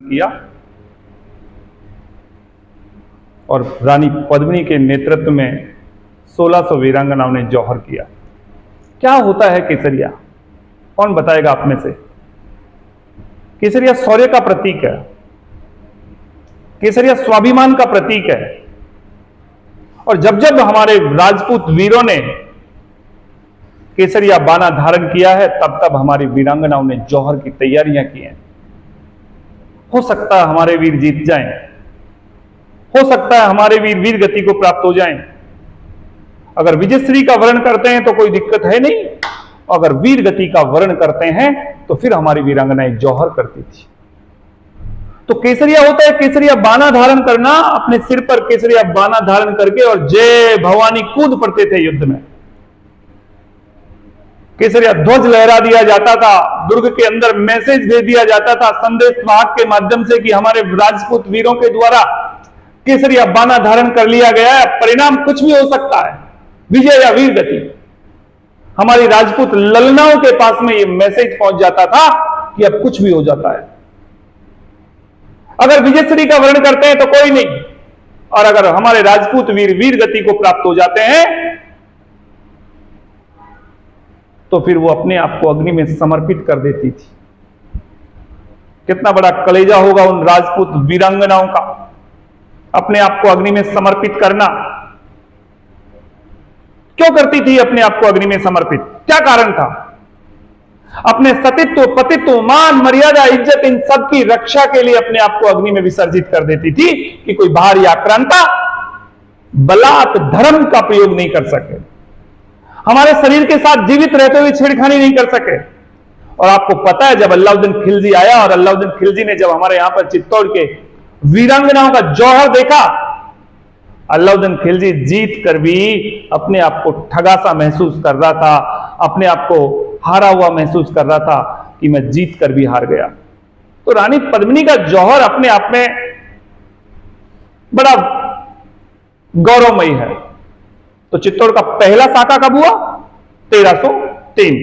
किया और रानी पद्मिनी के नेतृत्व में 1600 वीरांगनाओं ने जौहर किया। क्या होता है केसरिया? कौन बताएगा आप में से? केसरिया शौर्य का प्रतीक है, केसरिया स्वाभिमान का प्रतीक है। और जब जब हमारे राजपूत वीरों ने केसरिया बाना धारण किया है, तब तब हमारी वीरांगनाओं ने जौहर की तैयारियां की हैं। हो सकता है हमारे वीर जीत जाएं, हो सकता है हमारे वीर वीर गति को प्राप्त हो जाएं। अगर विजयश्री का वर्ण करते हैं तो कोई दिक्कत है नहीं, अगर वीर गति का वर्ण करते हैं तो फिर हमारी वीरांगनाएं जौहर करती थी। तो केसरिया होता है केसरिया बाना धारण करना, अपने सिर पर केसरिया बाना धारण करके और जय भवानी कूद पड़ते थे युद्ध में। केसरिया ध्वज लहरा दिया जाता था, दुर्ग के अंदर मैसेज भेज दिया जाता था संदेश वाहक के माध्यम से कि हमारे राजपूत वीरों के द्वारा केसरिया बाना धारण कर लिया गया है, परिणाम कुछ भी हो सकता है, विजय या वीर गति। हमारी राजपूत ललनाओं के पास में यह मैसेज पहुंच जाता था कि अब कुछ भी हो जाता है। अगर विजयश्री का वर्ण करते हैं तो कोई नहीं, और अगर हमारे राजपूत वीर वीर गति को प्राप्त हो जाते हैं तो फिर वो अपने आप को अग्नि में समर्पित कर देती थी। कितना बड़ा कलेजा होगा उन राजपूत वीरांगनाओं का, अपने आप को अग्नि में समर्पित करना। क्यों करती थी अपने आप को अग्नि में समर्पित? क्या कारण था? अपने सतीत्व, पतित्व, मान, मर्यादा, इज्जत, इन सब की रक्षा के लिए अपने आप को अग्नि में विसर्जित कर देती थी कि कोई बाहरी आक्रांता बलात् धर्म का प्रयोग नहीं कर सके, हमारे शरीर के साथ जीवित रहते हुए छेड़खानी नहीं कर सके। और आपको पता है जब अलाउद्दीन खिलजी आया और अलाउद्दीन खिलजी ने जब हमारे यहां पर चित्तौड़ के वीरांगनाओं का जौहर देखा, अलाउद्दीन खिलजी जीत कर भी अपने आप को ठगा सा महसूस कर रहा था, अपने आप को हारा हुआ महसूस कर रहा था कि मैं जीत कर भी हार गया। तो रानी पद्मिनी का जौहर अपने आप में बड़ा गौरवमयी है। तो चित्तौड़ का पहला साका कब हुआ? 1303।